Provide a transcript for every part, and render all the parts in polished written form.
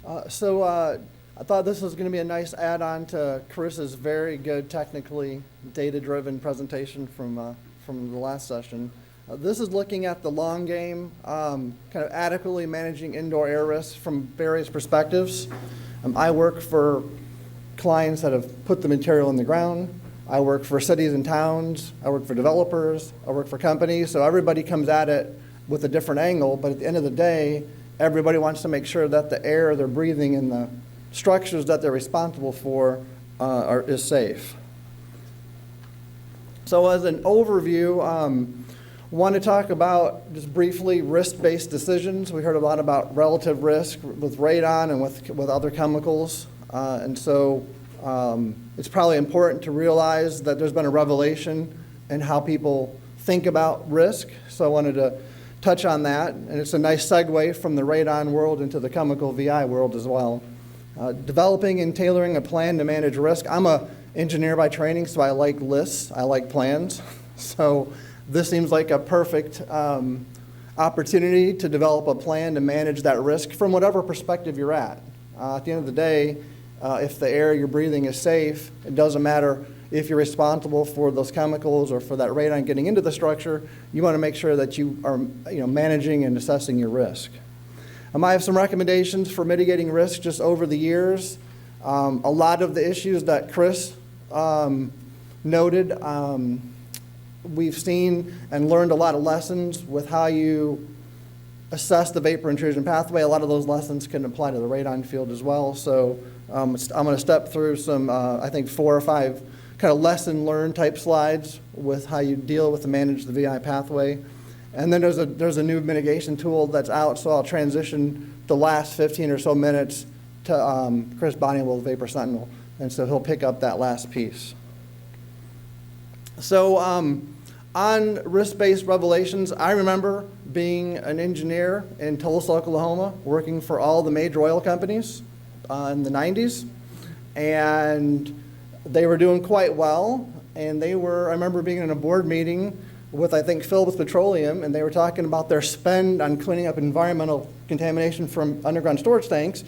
I thought this was going to be a nice add-on to Chris's very good, technically data-driven presentation from the last session. This is looking at the long game, kind of adequately managing indoor air risks from various perspectives. I work for clients that have put the material in the ground. I work for cities and towns. I work for developers. I work for companies. So everybody comes at it with a different angle, but at the end of the day, everybody wants to make sure that the air they're breathing in the structures that they're responsible for is safe. So as an overview, want to talk about just briefly risk-based decisions. We heard a lot about relative risk with radon and with other chemicals. It's probably important to realize that there's been a revelation in how people think about risk. So I wanted to touch on that. And it's a nice segue from the radon world into the chemical VI world as well. Developing and tailoring a plan to manage risk. I'm an engineer by training, so I like lists. I like plans. So this seems like a perfect opportunity to develop a plan to manage that risk from whatever perspective you're at. At the end of the day, if the air you're breathing is safe, it doesn't matter if you're responsible for those chemicals or for that radon getting into the structure. You want to make sure that you are managing and assessing your risk. I have some recommendations for mitigating risk just over the years. A lot of the issues that Chris noted, we've seen and learned a lot of lessons with how you assess the vapor intrusion pathway. A lot of those lessons can apply to the radon field as well. So I'm going to step through some, I think 4 or 5 kind of lesson learned type slides with how you deal with and manage the VI pathway. And then there's a new mitigation tool that's out, so I'll transition the last 15 or so minutes to Chris Bonniwell with Vapor Sentinel, and so he'll pick up that last piece. So on risk-based revelations, I remember being an engineer in Tulsa, Oklahoma, working for all the major oil companies in the 90s, and they were doing quite well, and I remember being in a board meeting with, I think, Phillips Petroleum, and they were talking about their spend on cleaning up environmental contamination from underground storage tanks,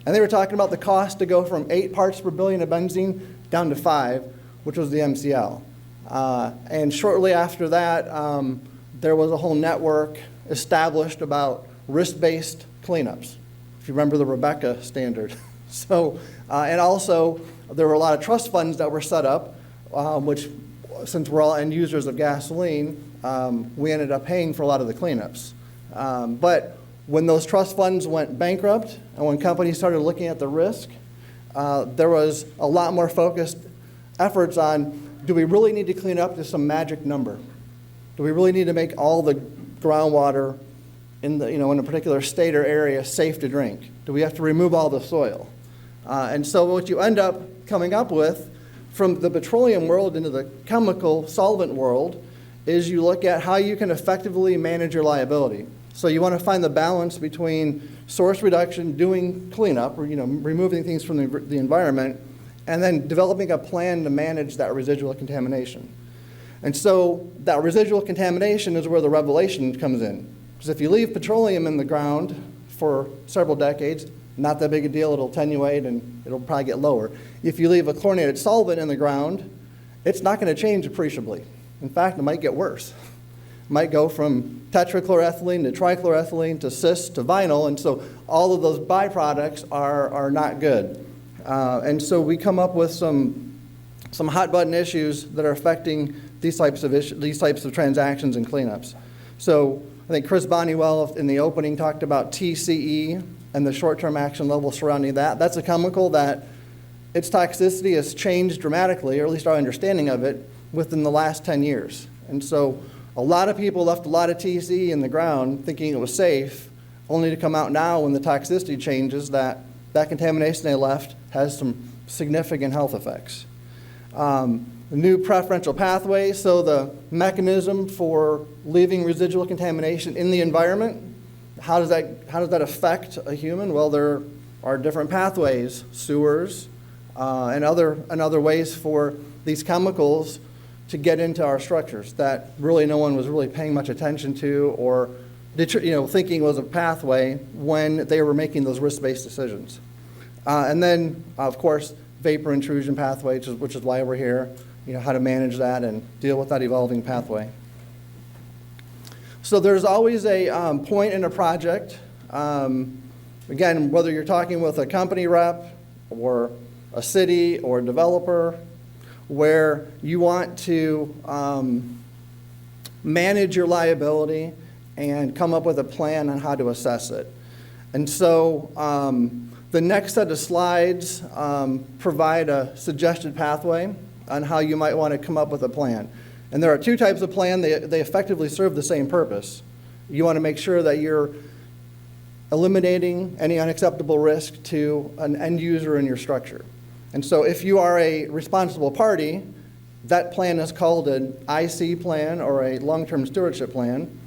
and they were talking about the cost to go from 8 parts per billion of benzene down to 5, which was the MCL. And shortly after that, there was a whole network established about risk-based cleanups, if you remember the Rebecca standard. So, and also, there were a lot of trust funds that were set up, which, since we're all end users of gasoline, we ended up paying for a lot of the cleanups. But when those trust funds went bankrupt and when companies started looking at the risk, there was a lot more focused efforts on, do we really need to clean up to some magic number? Do we really need to make all the groundwater in a particular state or area safe to drink? Do we have to remove all the soil? And so what you end up coming up with from the petroleum world into the chemical solvent world is you look at how you can effectively manage your liability. So you want to find the balance between source reduction, doing cleanup, or removing things from the environment, and then developing a plan to manage that residual contamination. And so that residual contamination is where the revelation comes in. Because if you leave petroleum in the ground for several decades, not that big a deal, it'll attenuate and it'll probably get lower. If you leave a chlorinated solvent in the ground, it's not going to change appreciably. In fact, it might get worse. It might go from tetrachloroethylene to trichloroethylene to cis to vinyl, and so all of those byproducts are not good. And so we come up with some hot button issues that are affecting these types of transactions and cleanups. So I think Chris Bonniwell in the opening talked about TCE and the short-term action level surrounding that. That's a chemical that its toxicity has changed dramatically, or at least our understanding of it, within the last 10 years. And so a lot of people left a lot of TCE in the ground thinking it was safe, only to come out now when the toxicity changes that contamination they left has some significant health effects. The new preferential pathway, so the mechanism for leaving residual contamination in the environment, how does that affect a human? Well, there are different pathways, sewers, and other ways for these chemicals to get into our structures that really no one was really paying much attention to or thinking was a pathway when they were making those risk-based decisions. And then, of course, vapor intrusion pathway, which is why we're here, how to manage that and deal with that evolving pathway. So there's always a point in a project, again, whether you're talking with a company rep or a city or a developer, where you want to manage your liability and come up with a plan on how to assess it. And so the next set of slides provide a suggested pathway on how you might want to come up with a plan. And there are two types of plan. They effectively serve the same purpose. You want to make sure that you're eliminating any unacceptable risk to an end user in your structure. And so if you are a responsible party, that plan is called an IC plan or a long-term stewardship plan.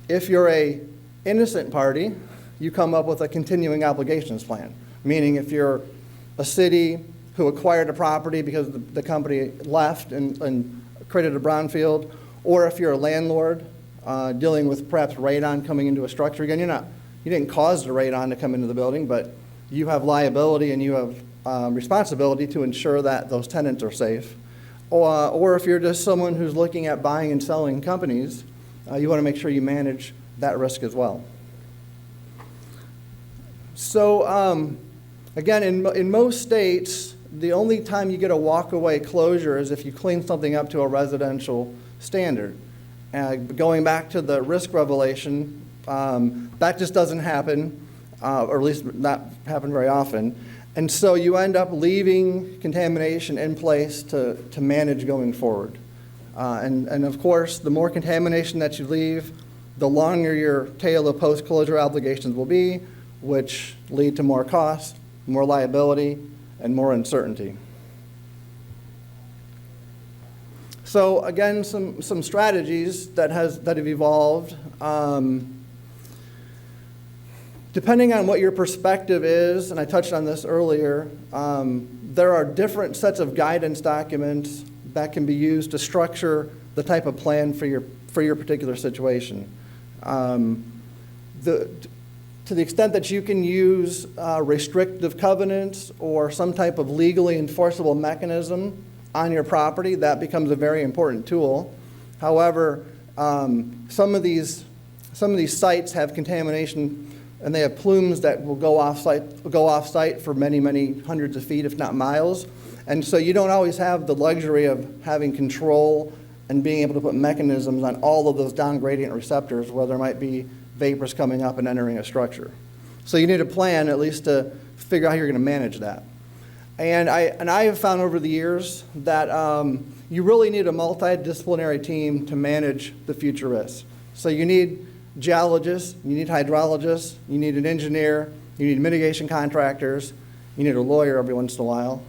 If you're a innocent party, you come up with a continuing obligations plan, meaning if you're a city who acquired a property because the company left and created a brownfield, or if you're a landlord dealing with perhaps radon coming into a structure. Again, you didn't cause the radon to come into the building, but you have liability and you have responsibility to ensure that those tenants are safe. Or if you're just someone who's looking at buying and selling companies, you want to make sure you manage that risk as well. So again, in most states, the only time you get a walk-away closure is if you clean something up to a residential standard. Going back to the risk revelation, that just doesn't happen, or at least not happen very often. And so you end up leaving contamination in place to manage going forward. And of course, the more contamination that you leave, the longer your tail of post-closure obligations will be, which lead to more cost, more liability, and more uncertainty. So again, some strategies that have evolved. Depending on what your perspective is, and I touched on this earlier, there are different sets of guidance documents that can be used to structure the type of plan for your particular situation. To the extent that you can use restrictive covenants or some type of legally enforceable mechanism on your property, that becomes a very important tool. However, some of these sites have contamination and they have plumes that will go off-site for many, many hundreds of feet, if not miles. And so you don't always have the luxury of having control and being able to put mechanisms on all of those down gradient receptors where there might be vapors coming up and entering a structure. So you need a plan at least to figure out how you're going to manage that. And I have found over the years that you really need a multidisciplinary team to manage the future risks. So you need geologists, you need hydrologists, you need an engineer, you need mitigation contractors, you need a lawyer every once in a while,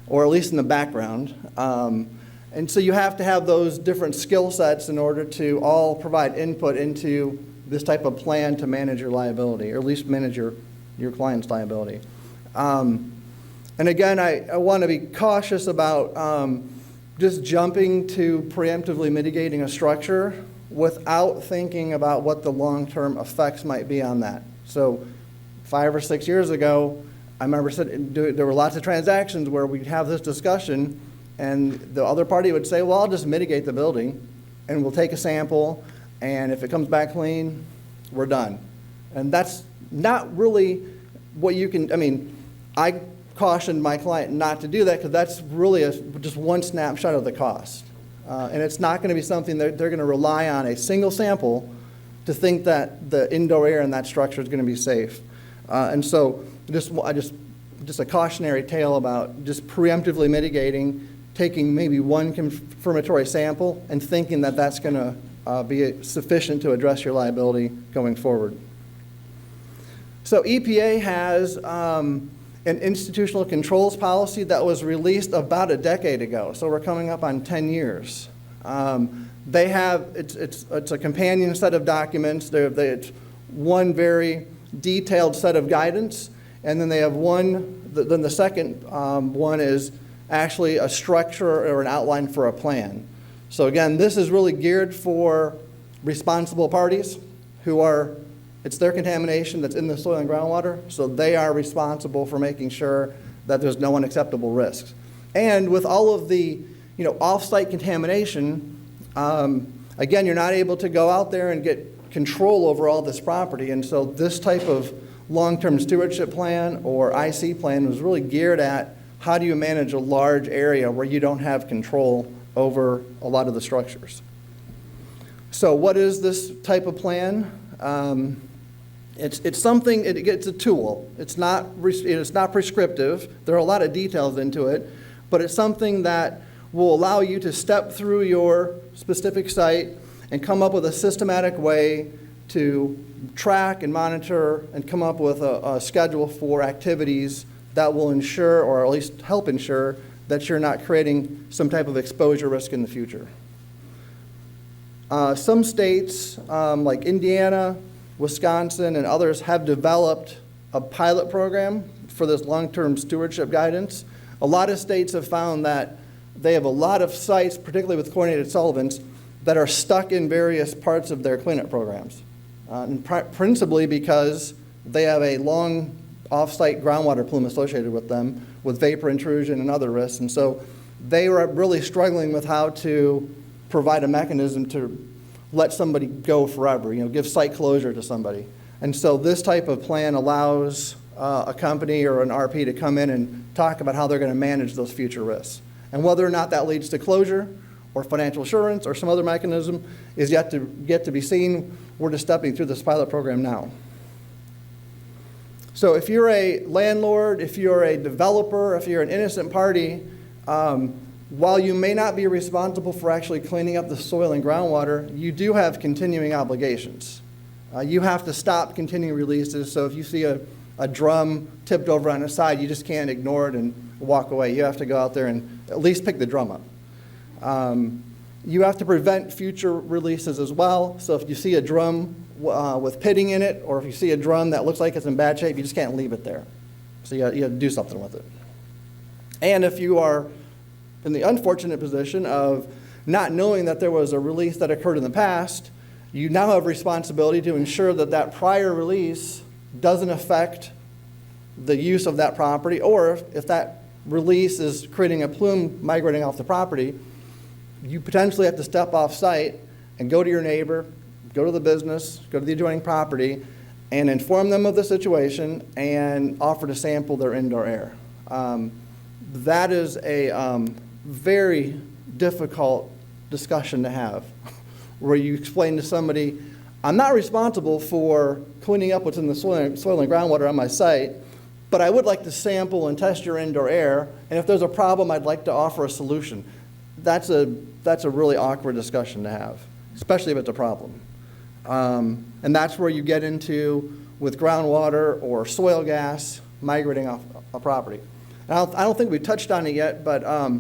or at least in the background. And so you have to have those different skill sets in order to all provide input into this type of plan to manage your liability, or at least manage your client's liability. And again, I want to be cautious about just jumping to preemptively mitigating a structure without thinking about what the long-term effects might be on that. So 5 or 6 years ago, I remember there were lots of transactions where we'd have this discussion and the other party would say, well, I'll just mitigate the building and we'll take a sample, and if it comes back clean, we're done. And that's not really what you can, I cautioned my client not to do that because that's really just one snapshot of the cost. And it's not going to be something that they're going to rely on a single sample to think that the indoor air in that structure is going to be safe. And so just a cautionary tale about just preemptively mitigating, taking maybe one confirmatory sample and thinking that that's going to be sufficient to address your liability going forward. So EPA has an institutional controls policy that was released about a decade ago. So we're coming up on 10 years. They have, it's a companion set of documents. It's one very detailed set of guidance, and then they have then the second one is actually a structure or an outline for a plan. So again, this is really geared for responsible parties it's their contamination that's in the soil and groundwater, so they are responsible for making sure that there's no unacceptable risks. And with all of the, off-site contamination, again, you're not able to go out there and get control over all this property, and so this type of long-term stewardship plan or IC plan was really geared at how do you manage a large area where you don't have control over a lot of the structures. So what is this type of plan? It's something, it's a tool. It's not prescriptive. There are a lot of details into it, but it's something that will allow you to step through your specific site and come up with a systematic way to track and monitor and come up with a schedule for activities that will ensure, or at least help ensure, that you're not creating some type of exposure risk in the future. Some states, like Indiana, Wisconsin, and others, have developed a pilot program for this long-term stewardship guidance. A lot of states have found that they have a lot of sites, particularly with chlorinated solvents, that are stuck in various parts of their cleanup programs. And principally because they have a long off-site groundwater plume associated with them, with vapor intrusion and other risks. And so they were really struggling with how to provide a mechanism to let somebody go forever, give site closure to somebody. And so this type of plan allows a company or an RP to come in and talk about how they're going to manage those future risks. And whether or not that leads to closure or financial assurance or some other mechanism is yet to be seen. We're just stepping through this pilot program now. So if you're a landlord, if you're a developer, if you're an innocent party, while you may not be responsible for actually cleaning up the soil and groundwater, you do have continuing obligations. You have to stop continuing releases. So if you see a drum tipped over on its side, you just can't ignore it and walk away. You have to go out there and at least pick the drum up. You have to prevent future releases as well. So if you see a drum with pitting in it, or if you see a drum that looks like it's in bad shape, you just can't leave it there. So you have to do something with it. And if you are in the unfortunate position of not knowing that there was a release that occurred in the past, you now have responsibility to ensure that that prior release doesn't affect the use of that property, or if that release is creating a plume migrating off the property, you potentially have to step off site and go to your neighbor, go to the business, go to the adjoining property, and inform them of the situation and offer to sample their indoor air. That is a very difficult discussion to have, where you explain to somebody, I'm not responsible for cleaning up what's in the soil and groundwater on my site, but I would like to sample and test your indoor air, and if there's a problem, I'd like to offer a solution. That's a really awkward discussion to have, especially if it's a problem. And that's where you get into with groundwater or soil gas migrating off a property. And I don't think we touched on it yet, but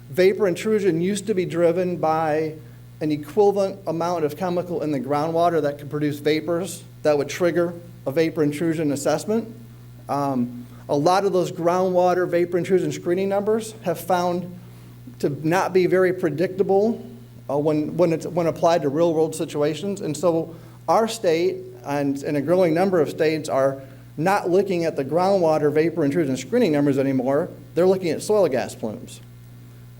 vapor intrusion used to be driven by an equivalent amount of chemical in the groundwater that could produce vapors that would trigger a vapor intrusion assessment. A lot of those groundwater vapor intrusion screening numbers have found to not be very predictable when applied to real-world situations. And so our state and a growing number of states are not looking at the groundwater vapor intrusion screening numbers anymore. They're looking at soil gas plumes.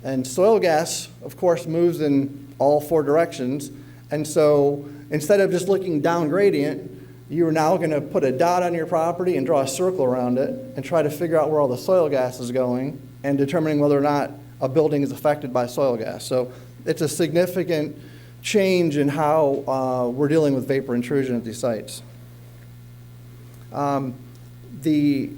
And soil gas, of course, moves in all four directions. And so instead of just looking down gradient, you are now going to put a dot on your property and draw a circle around it and try to figure out where all the soil gas is going and determining whether or not a building is affected by soil gas. So it's a significant change in how we're dealing with vapor intrusion at these sites. The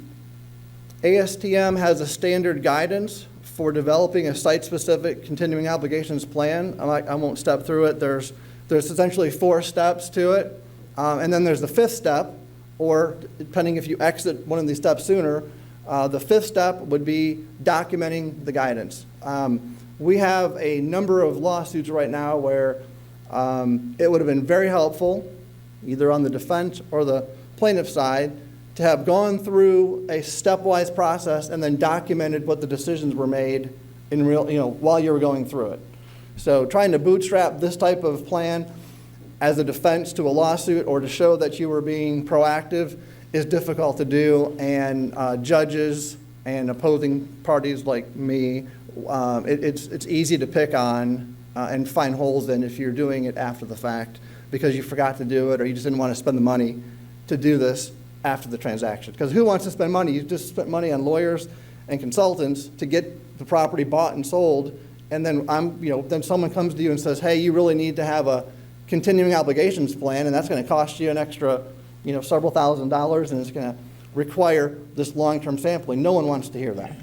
ASTM has a standard guidance for developing a site-specific continuing obligations plan. I won't step through it. There's essentially 4 steps to it. And then there's the 5th step, or depending if you exit one of these steps sooner, the 5th step would be documenting the guidance. We have a number of lawsuits right now where it would have been very helpful, either on the defense or the plaintiff side, to have gone through a stepwise process and then documented what the decisions were made in real, while you were going through it. So trying to bootstrap this type of plan, as a defense to a lawsuit or to show that you were being proactive is difficult to do, and judges and opposing parties like me, it's easy to pick on and find holes in if you're doing it after the fact because you forgot to do it or you just didn't want to spend the money to do this after the transaction. Because who wants to spend money? You just spent money on lawyers and consultants to get the property bought and sold, and then then someone comes to you and says, hey, you really need to have a continuing obligations plan, and that's going to cost you an extra, several $1,000s, and it's going to require this long-term sampling. No one wants to hear that.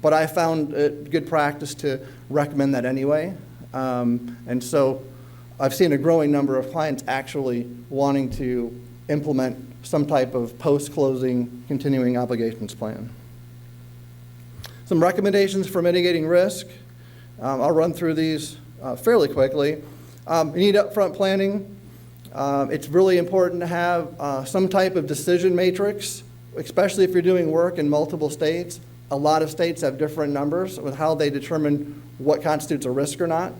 But I found it good practice to recommend that anyway. And so I've seen a growing number of clients actually wanting to implement some type of post-closing continuing obligations plan. Some recommendations for mitigating risk. I'll run through these fairly quickly. You need upfront planning. It's really important to have some type of decision matrix, especially if you're doing work in multiple states. A lot of states have different numbers with how they determine what constitutes a risk or not.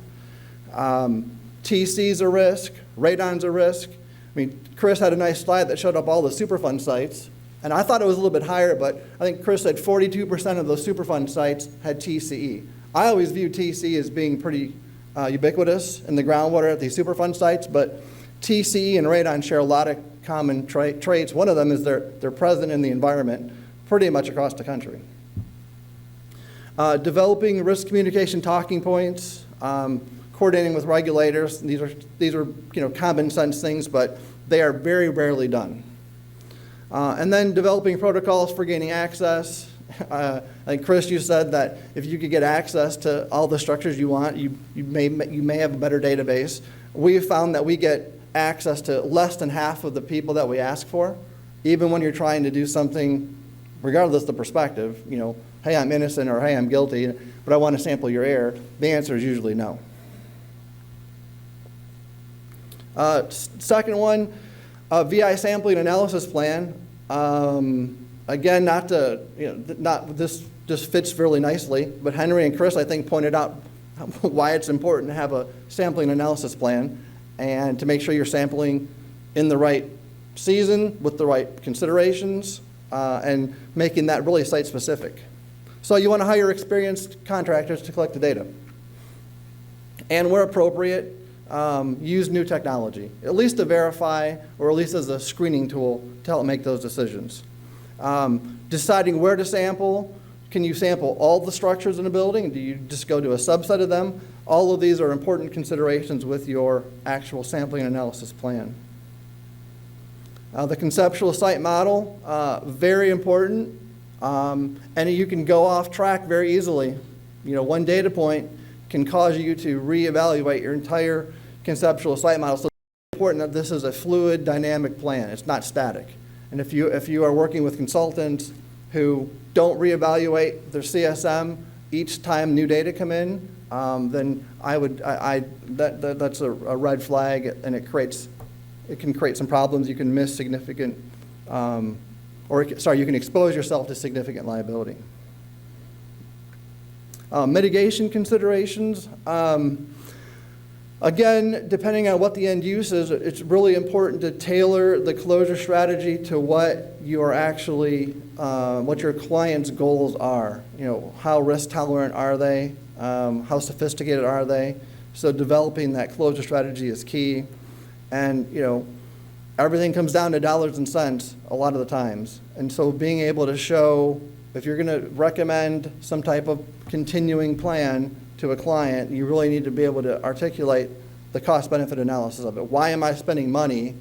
TC's a risk, RADON's a risk. I mean, Chris had a nice slide that showed up all the Superfund sites, and I thought it was a little bit higher, but I think Chris said 42% of those Superfund sites had TCE. I always view TCE as being pretty ubiquitous in the groundwater at these Superfund sites, but TCE and RADON share a lot of common traits. One of them is they're present in the environment pretty much across the country. Developing risk communication talking points, coordinating with regulators. These are common sense things, but they are very rarely done. And then developing protocols for gaining access. I think Chris, you said that if you could get access to all the structures you want, you may have a better database. We have found that we get access to less than half of the people that we ask for, even when you're trying to do something, regardless of the perspective, hey, I'm innocent or hey, I'm guilty, but I want to sample your air. The answer is usually no. Second one, VI sampling analysis plan. Again, this just fits really nicely, but Henry and Chris, I think, pointed out why it's important to have a sampling analysis plan and to make sure you're sampling in the right season with the right considerations and making that really site-specific. So you want to hire experienced contractors to collect the data. And where appropriate, use new technology, at least to verify or at least as a screening tool to help make those decisions. Deciding where to sample. Can you sample all the structures in a building? Do you just go to a subset of them? All of these are important considerations with your actual sampling analysis plan. The conceptual site model, very important. And you can go off track very easily. One data point can cause you to reevaluate your entire conceptual site model. So it's important that this is a fluid, dynamic plan. It's not static. And if you are working with consultants who don't reevaluate their CSM each time new data come in, then that's a red flag, and it can create some problems. You can miss significant, you can expose yourself to significant liability. Mitigation considerations. Again, depending on what the end use is, it's really important to tailor the closure strategy to what you are actually, what your client's goals are. How risk tolerant are they? How sophisticated are they? So developing that closure strategy is key. And everything comes down to dollars and cents a lot of the times. And so being able to show, if you're going to recommend some type of continuing plan to a client, you really need to be able to articulate the cost-benefit analysis of it. Why am I spending money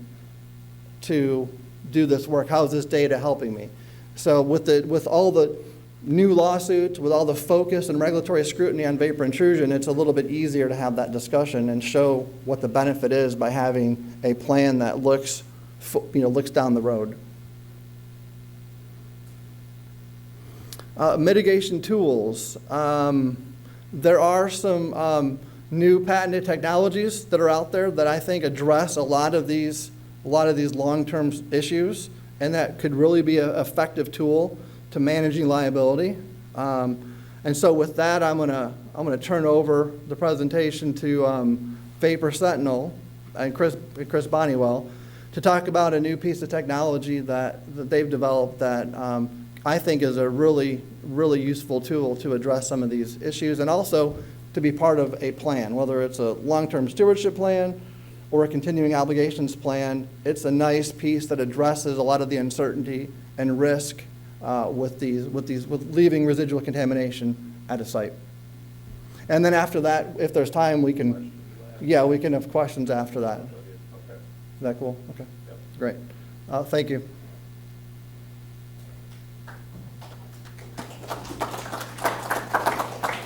to do this work? How is this data helping me? So with all the new lawsuits, with all the focus and regulatory scrutiny on vapor intrusion, it's a little bit easier to have that discussion and show what the benefit is by having a plan that looks down the road. Mitigation tools. There are some new patented technologies that are out there that I think address a lot of these long-term issues, and that could really be an effective tool to managing liability. And so with that, I'm gonna turn over the presentation to Vapor Sentinel, and Chris Bonniwell to talk about a new piece of technology that they've developed that I think is a really, really useful tool to address some of these issues, and also to be part of a plan, whether it's a long-term stewardship plan or a continuing obligations plan. It's a nice piece that addresses a lot of the uncertainty and risk with leaving residual contamination at a site. And then after that, if there's time, we can have questions after that. Is that cool? Okay, great. Thank you.